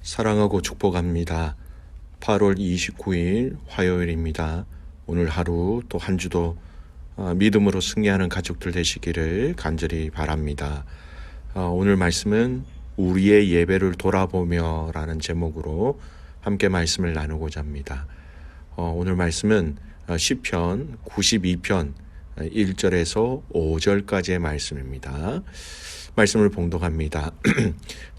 사랑하고 축복합니다. 8월 29일 화요일입니다. 오늘 하루 또 한 주도 믿음으로 승리하는 가족들 되시기를 간절히 바랍니다. 오늘 말씀은 우리의 예배를 돌아보며 라는 제목으로 함께 말씀을 나누고자 합니다. 오늘 말씀은 시편 92편 1절에서 5절까지의 말씀입니다. 말씀을 봉독합니다.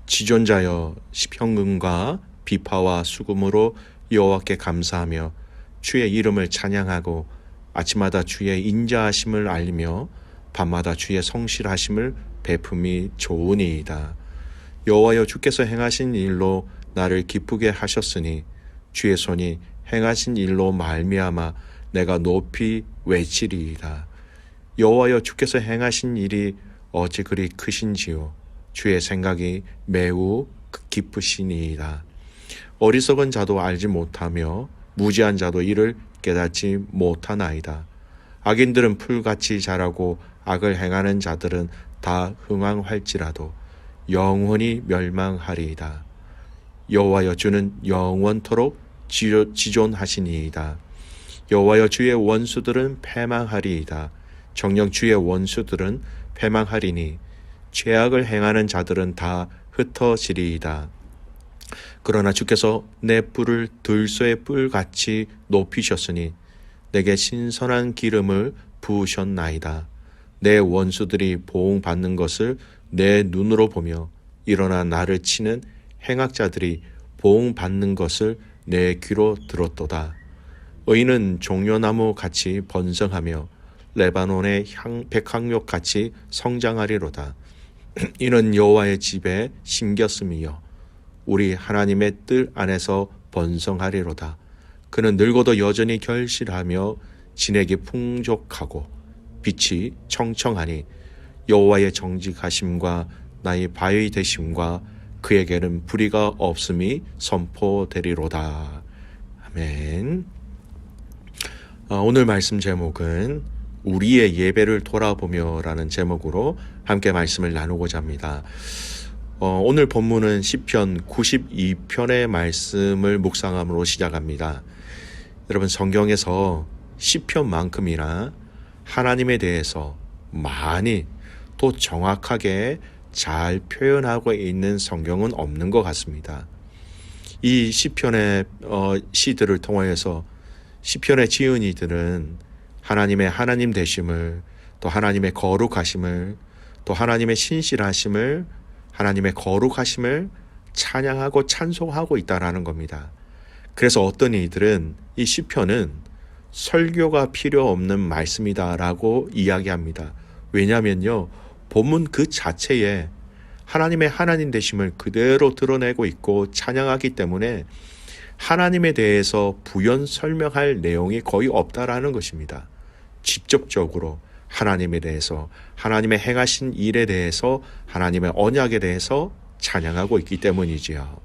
지존자여 현금과 비파와 수금으로 여호와께 감사하며 주의 이름을 찬양하고 아침마다 주의 인자하심을 알리며 밤마다 주의 성실하심을 베품이 좋으니이다. 여호와여 주께서 행하신 일로 나를 기쁘게 하셨으니 주의 손이 행하신 일로 말미암아 내가 높이 외치리이다. 여호와여 주께서 행하신 일이 어찌 그리 크신지요. 주의 생각이 매우 깊으시니이다. 어리석은 자도 알지 못하며 무지한 자도 이를 깨닫지 못하나이다. 악인들은 풀같이 자라고 악을 행하는 자들은 다 흥황할지라도 영원히 멸망하리이다. 여호와여 주는 영원토록 지존하시니이다. 여호와여 주의 원수들은 패망하리이다. 정녕 주의 원수들은 패망하리니 죄악을 행하는 자들은 다 흩어지리이다. 그러나 주께서 내 뿔을 들소의 뿔같이 높이셨으니 내게 신선한 기름을 부으셨나이다. 내 원수들이 보응받는 것을 내 눈으로 보며 일어나 나를 치는 행악자들이 보응받는 것을 내 귀로 들었도다. 의인은 종려나무 같이 번성하며 레바논의 백향목같이 성장하리로다. 이는 여호와의 집에 심겼음이요 우리 하나님의 뜰 안에서 번성하리로다. 그는 늙어도 여전히 결실하며 진액이 풍족하고 빛이 청청하니 여호와의 정직하심과 나의 바위 되심과 그에게는 불의가 없음이 선포되리로다. 아멘. 오늘 말씀 제목은 우리의 예배를 돌아보며 라는 제목으로 함께 말씀을 나누고자 합니다. 오늘 본문은 시편 92편의 말씀을 묵상함으로 시작합니다. 여러분, 성경에서 시편만큼이나 하나님에 대해서 많이 또 정확하게 잘 표현하고 있는 성경은 없는 것 같습니다. 이 시편의 시들을 통하여서 시편의 지은이들은 하나님의 하나님 되심을, 또 하나님의 거룩하심을, 또 하나님의 신실하심을, 하나님의 거룩하심을 찬양하고 찬송하고 있다라는 겁니다. 그래서 어떤 이들은 이 시편은 설교가 필요 없는 말씀이다라고 이야기합니다. 왜냐하면요, 본문 그 자체에 하나님의 하나님 되심을 그대로 드러내고 있고 찬양하기 때문에 하나님에 대해서 부연 설명할 내용이 거의 없다라는 것입니다. 직접적으로 하나님에 대해서, 하나님의 행하신 일에 대해서, 하나님의 언약에 대해서 찬양하고 있기 때문이지요.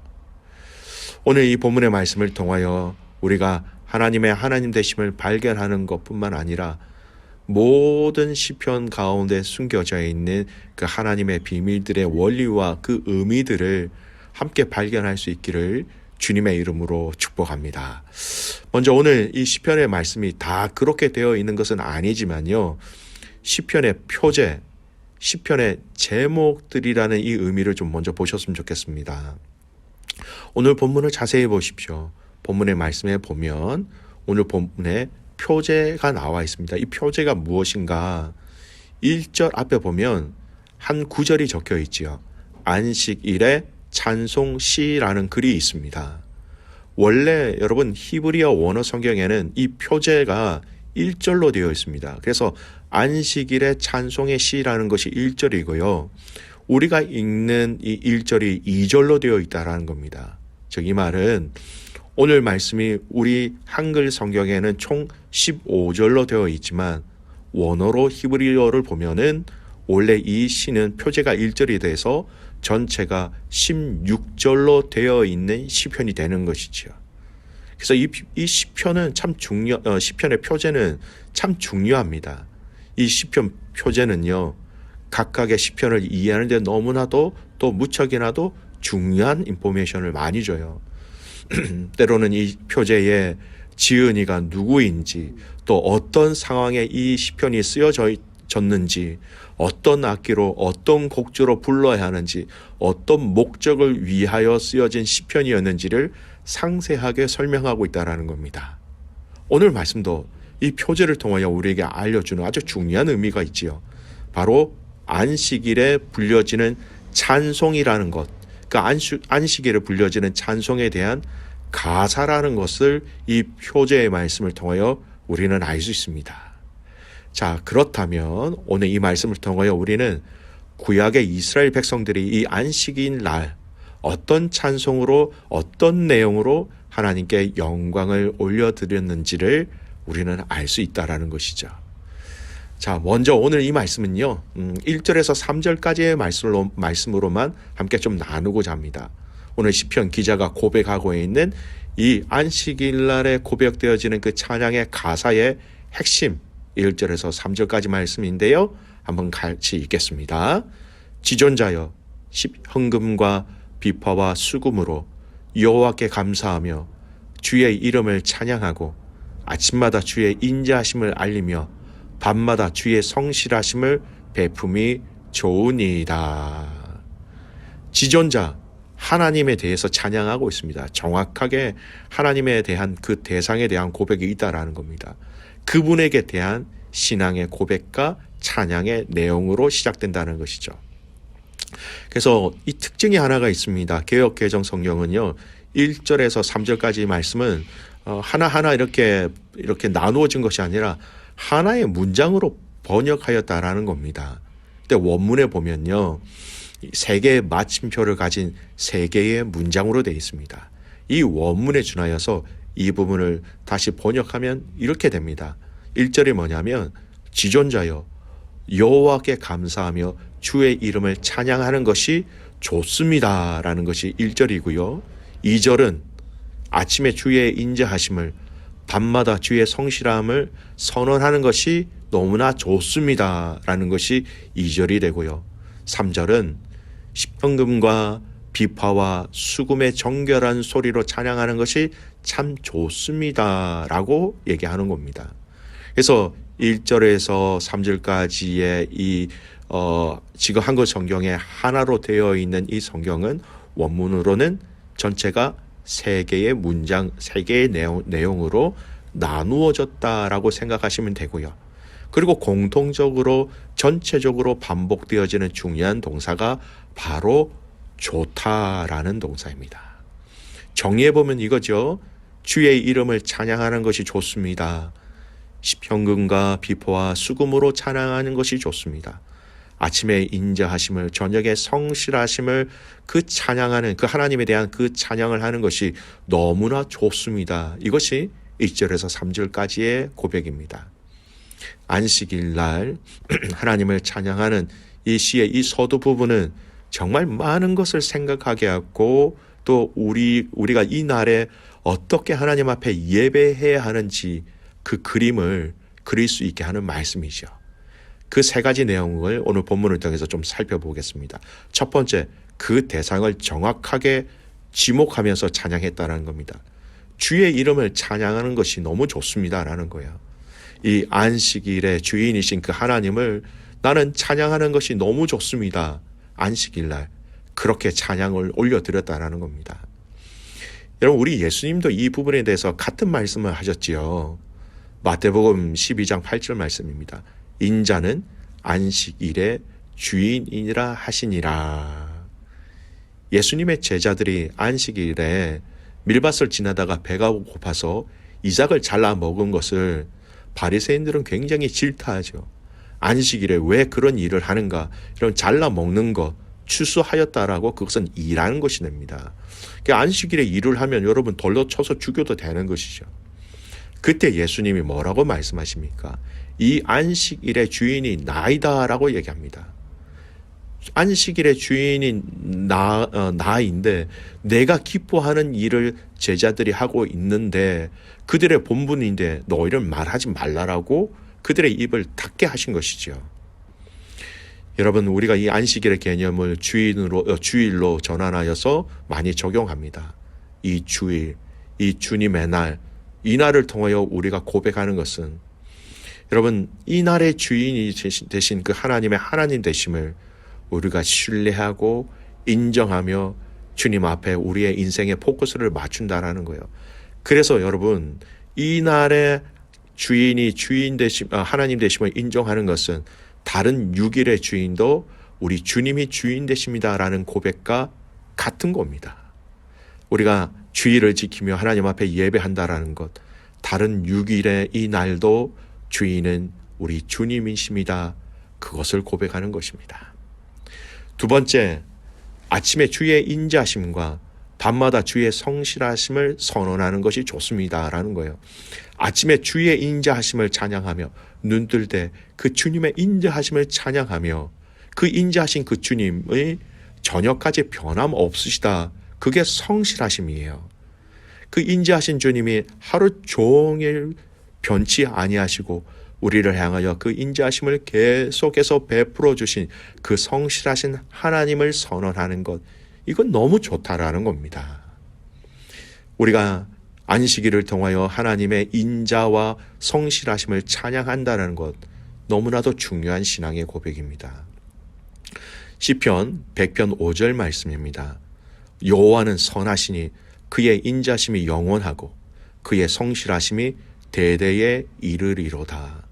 오늘 이 본문의 말씀을 통하여 우리가 하나님의 하나님 되심을 발견하는 것뿐만 아니라 모든 시편 가운데 숨겨져 있는 그 하나님의 비밀들의 원리와 그 의미들을 함께 발견할 수 있기를 주님의 이름으로 축복합니다. 먼저 오늘 이 시편의 말씀이 다 그렇게 되어 있는 것은 아니지만요, 시편의 표제, 시편의 제목들이라는 이 의미를 좀 먼저 보셨으면 좋겠습니다. 오늘 본문을 자세히 보십시오. 본문의 말씀에 보면 오늘 본문에 표제가 나와 있습니다. 이 표제가 무엇인가? 1절 앞에 보면 한 구절이 적혀 있지요. 안식일에 찬송시라는 글이 있습니다. 원래 여러분 히브리어 원어 성경에는 이 표제가 1절로 되어 있습니다. 그래서 안식일의 찬송의 시라는 것이 1절이고요. 우리가 읽는 이 1절이 2절로 되어 있다는 겁니다. 즉 이 말은 오늘 말씀이 우리 한글 성경에는 총 15절로 되어 있지만 원어로 히브리어를 보면은 원래 이 시는 표제가 1절이 돼서 전체가 16절로 되어 있는 시편이 되는 것이지요. 그래서 이 시편은 시편의 표제는 참 중요합니다. 이 시편 표제는요, 각각의 시편을 이해하는 데 너무나도 또 무척이나도 중요한 인포메이션을 많이 줘요. 때로는 이 표제에 지은이가 누구인지, 또 어떤 상황에 이 시편이 쓰여졌는지, 어떤 악기로 어떤 곡조로 불러야 하는지, 어떤 목적을 위하여 쓰여진 시편이었는지를 상세하게 설명하고 있다는 겁니다. 오늘 말씀도 이 표제를 통하여 우리에게 알려주는 아주 중요한 의미가 있지요. 바로 안식일에 불려지는 찬송이라는 것, 그 안식일에 불려지는 찬송에 대한 가사라는 것을 이 표제의 말씀을 통하여 우리는 알 수 있습니다. 자, 그렇다면 오늘 이 말씀을 통하여 우리는 구약의 이스라엘 백성들이 이 안식일 날 어떤 찬송으로, 어떤 내용으로 하나님께 영광을 올려드렸는지를 우리는 알 수 있다라는 것이죠. 자, 먼저 오늘 이 말씀은요, 1절에서 3절까지의 말씀으로만 함께 좀 나누고자 합니다. 오늘 시편 기자가 고백하고 있는 이 안식일 날에 고백되어지는 그 찬양의 가사의 핵심, 1절에서 3절까지 말씀인데요. 한번 같이 읽겠습니다. 지존자여, 현금과 비파와 수금으로 여호와께 감사하며 주의 이름을 찬양하고 아침마다 주의 인자하심을 알리며 밤마다 주의 성실하심을 베품이 좋으니이다. 지존자, 하나님에 대해서 찬양하고 있습니다. 정확하게 하나님에 대한 그 대상에 대한 고백이 있다라는 겁니다. 그분에게 대한 신앙의 고백과 찬양의 내용으로 시작된다는 것이죠. 그래서 이 특징이 하나가 있습니다. 개역 개정 성경은요, 1절에서 3절까지 말씀은 하나하나 이렇게 나누어진 것이 아니라 하나의 문장으로 번역하였다라는 겁니다. 근데 원문에 보면요, 세 개의 마침표를 가진 세 개의 문장으로 되어 있습니다. 이 원문에 준하여서 이 부분을 다시 번역하면 이렇게 됩니다. 1절이 뭐냐면 지존자여 여호와께 감사하며 주의 이름을 찬양하는 것이 좋습니다 라는 것이 1절이고요. 2절은 아침에 주의 인자하심을, 밤마다 주의 성실함을 선언하는 것이 너무나 좋습니다 라는 것이 2절이 되고요. 3절은 시편금과 비파와 수금의 정결한 소리로 찬양하는 것이 참 좋습니다 라고 얘기하는 겁니다. 그래서 1절에서 3절까지의 이 지금 한글 성경에 하나로 되어 있는 이 성경은 원문으로는 전체가 세 개의 문장, 세 개의 내용으로 나누어졌다라고 생각하시면 되고요. 그리고 공통적으로 전체적으로 반복되어지는 중요한 동사가 바로 좋다라는 동사입니다. 정리해보면 이거죠. 주의 이름을 찬양하는 것이 좋습니다. 시편금과 비포와 수금으로 찬양하는 것이 좋습니다. 아침에 인자하심을, 저녁에 성실하심을 그 찬양하는, 그 하나님에 대한 그 찬양을 하는 것이 너무나 좋습니다. 이것이 1절에서 3절까지의 고백입니다. 안식일 날 하나님을 찬양하는 이 시의 이 서두 부분은 정말 많은 것을 생각하게 하고, 또 우리가 이 날에 어떻게 하나님 앞에 예배해야 하는지 그 그림을 그릴 수 있게 하는 말씀이죠. 그 세 가지 내용을 오늘 본문을 통해서 좀 살펴보겠습니다. 첫 번째, 그 대상을 정확하게 지목하면서 찬양했다는 겁니다. 주의 이름을 찬양하는 것이 너무 좋습니다라는 거예요. 이 안식일의 주인이신 그 하나님을 나는 찬양하는 것이 너무 좋습니다. 안식일날 그렇게 찬양을 올려드렸다라는 겁니다. 여러분, 우리 예수님도 이 부분에 대해서 같은 말씀을 하셨지요. 마태복음 12장 8절 말씀입니다. 인자는 안식일의 주인이라 하시니라. 예수님의 제자들이 안식일에 밀밭을 지나다가 배가 고파서 이삭을 잘라 먹은 것을 바리새인들은 굉장히 질타하죠. 안식일에 왜 그런 일을 하는가, 이런 잘라 먹는 것 추수하였다라고, 그것은 일하는 것이 됩니다. 안식일에 일을 하면 여러분 돌로 쳐서 죽여도 되는 것이죠. 그때 예수님이 뭐라고 말씀하십니까? 이 안식일의 주인이 나이다라고 얘기합니다. 안식일의 주인이 나인데 내가 기뻐하는 일을 제자들이 하고 있는데 그들의 본분인데 너희를 말하지 말라라고 그들의 입을 닫게 하신 것이죠. 여러분, 우리가 이 안식일의 개념을 주일로 전환하여서 많이 적용합니다. 이 주일, 이 주님의 날, 이 날을 통하여 우리가 고백하는 것은, 여러분, 이 날의 주인이 되신 그 하나님의 하나님 되심을 우리가 신뢰하고 인정하며 주님 앞에 우리의 인생의 포커스를 맞춘다라는 거예요. 그래서 여러분, 이 날의 주인이 하나님 되심을 인정하는 것은 다른 6일의 주인도 우리 주님이 주인 되십니다라는 고백과 같은 겁니다. 우리가 주일을 지키며 하나님 앞에 예배한다라는 것, 다른 6일의 이 날도 주인은 우리 주님이십니다. 그것을 고백하는 것입니다. 두 번째, 아침에 주의 인자하심과 밤마다 주의 성실하심을 선언하는 것이 좋습니다라는 거예요. 아침에 주의 인자하심을 찬양하며 눈뜰 때 그 주님의 인자하심을 찬양하며 그 인자하신 그 주님의 저녁까지 변함 없으시다. 그게 성실하심이에요. 그 인자하신 주님이 하루 종일 변치 아니하시고 우리를 향하여 그 인자하심을 계속해서 베풀어 주신 그 성실하신 하나님을 선언하는 것, 이건 너무 좋다라는 겁니다. 우리가 안식일을 통하여 하나님의 인자와 성실하심을 찬양한다는 것, 너무나도 중요한 신앙의 고백입니다. 시편 100편 5절 말씀입니다. 여호와는 선하시니 그의 인자심이 영원하고 그의 성실하심이 대대에 이르리로다.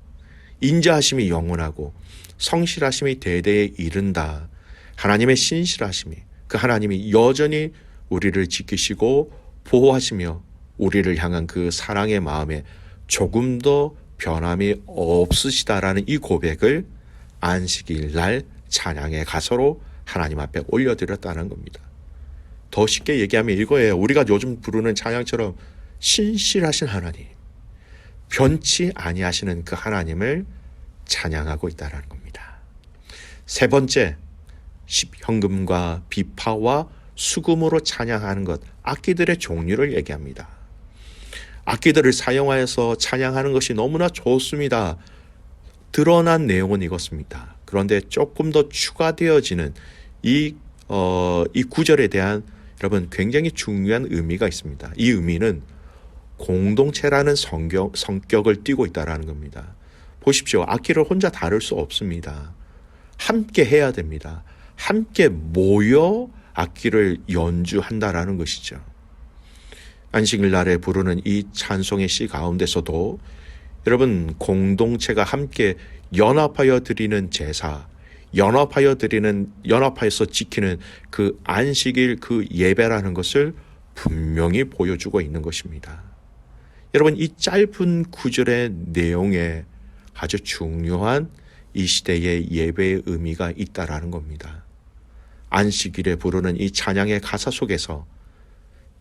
인자하심이 영원하고 성실하심이 대대에 이른다. 하나님의 신실하심이, 그 하나님이 여전히 우리를 지키시고 보호하시며 우리를 향한 그 사랑의 마음에 조금도 변함이 없으시다라는 이 고백을 안식일 날 찬양의 가사로 하나님 앞에 올려드렸다는 겁니다. 더 쉽게 얘기하면 이거예요. 우리가 요즘 부르는 찬양처럼 신실하신 하나님, 변치 아니하시는 그 하나님을 찬양하고 있다는 겁니다. 세 번째, 현금과 비파와 수금으로 찬양하는 것, 악기들의 종류를 얘기합니다. 악기들을 사용하여서 찬양하는 것이 너무나 좋습니다. 드러난 내용은 이것입니다. 그런데 조금 더 추가되어지는 이 구절에 대한 여러분 굉장히 중요한 의미가 있습니다. 이 의미는 공동체라는 성격을 띠고 있다는 겁니다. 보십시오. 악기를 혼자 다룰 수 없습니다. 함께 해야 됩니다. 함께 모여 악기를 연주한다라는 것이죠. 안식일 날에 부르는 이 찬송의 시 가운데서도 여러분 공동체가 함께 연합하여 드리는 제사, 연합하여서 지키는 그 안식일 그 예배라는 것을 분명히 보여주고 있는 것입니다. 여러분, 이 짧은 구절의 내용에 아주 중요한 이 시대의 예배의 의미가 있다라는 겁니다. 안식일에 부르는 이 찬양의 가사 속에서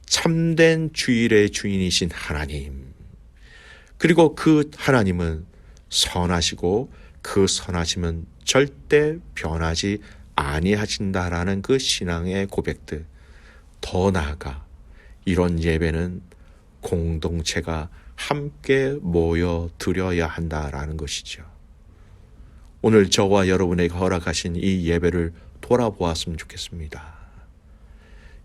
참된 주일의 주인이신 하나님, 그리고 그 하나님은 선하시고 그 선하심은 절대 변하지 아니하신다라는 그 신앙의 고백들, 더 나아가 이런 예배는 공동체가 함께 모여 드려야 한다라는 것이죠. 오늘 저와 여러분에게 허락하신 이 예배를 돌아보았으면 좋겠습니다.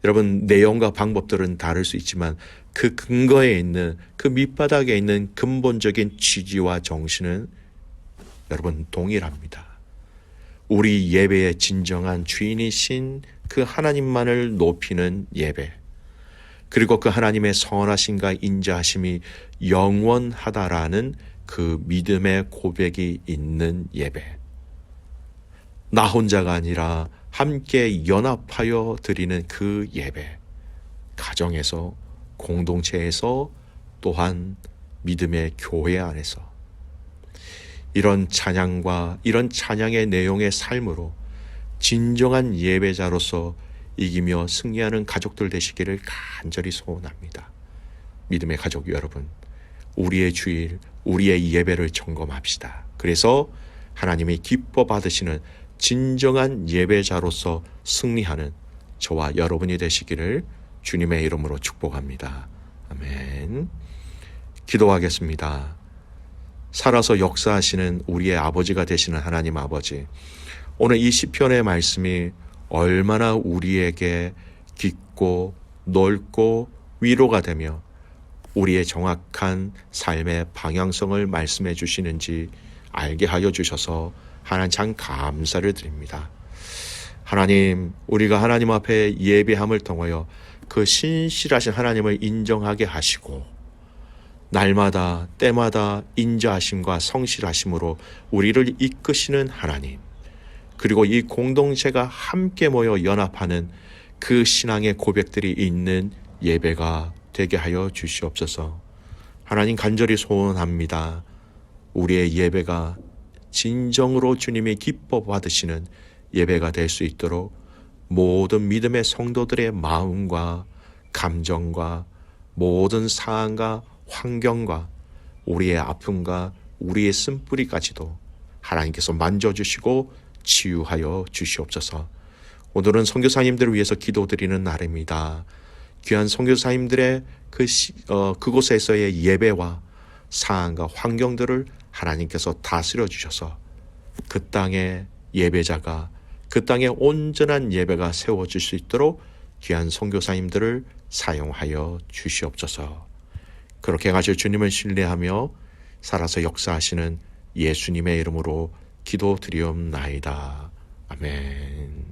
여러분, 내용과 방법들은 다를 수 있지만 그 근거에 있는, 그 밑바닥에 있는 근본적인 취지와 정신은 여러분 동일합니다. 우리 예배의 진정한 주인이신 그 하나님만을 높이는 예배, 그리고 그 하나님의 선하심과 인자하심이 영원하다라는 그 믿음의 고백이 있는 예배, 나 혼자가 아니라 함께 연합하여 드리는 그 예배, 가정에서, 공동체에서, 또한 믿음의 교회 안에서 이런 찬양과 이런 찬양의 내용의 삶으로 진정한 예배자로서 이기며 승리하는 가족들 되시기를 간절히 소원합니다. 믿음의 가족 여러분, 우리의 주일, 우리의 예배를 점검합시다. 그래서 하나님이 기뻐 받으시는 진정한 예배자로서 승리하는 저와 여러분이 되시기를 주님의 이름으로 축복합니다. 아멘. 기도하겠습니다. 살아서 역사하시는 우리의 아버지가 되시는 하나님 아버지, 오늘 이 시편의 말씀이 얼마나 우리에게 깊고 넓고 위로가 되며 우리의 정확한 삶의 방향성을 말씀해 주시는지 알게 하여 주셔서 하나님 참 감사를 드립니다. 하나님, 우리가 하나님 앞에 예배함을 통하여 그 신실하신 하나님을 인정하게 하시고 날마다 때마다 인자하심과 성실하심으로 우리를 이끄시는 하나님, 그리고 이 공동체가 함께 모여 연합하는 그 신앙의 고백들이 있는 예배가 되게 하여 주시옵소서. 하나님, 간절히 소원합니다. 우리의 예배가 진정으로 주님이 기뻐 받으시는 예배가 될 수 있도록 모든 믿음의 성도들의 마음과 감정과 모든 상황과 환경과 우리의 아픔과 우리의 쓴뿌리까지도 하나님께서 만져주시고 치유하여 주시옵소서. 오늘은 선교사님들을 위해서 기도드리는 날입니다. 귀한 선교사님들의 그곳에서의 예배와 상황과 환경들을 하나님께서 다스려 주셔서 그 땅의 예배자가, 그 땅에 온전한 예배가 세워질 수 있도록 귀한 선교사님들을 사용하여 주시옵소서. 그렇게 가실 주님을 신뢰하며 살아서 역사하시는 예수님의 이름으로 기도드리옵나이다. 아멘.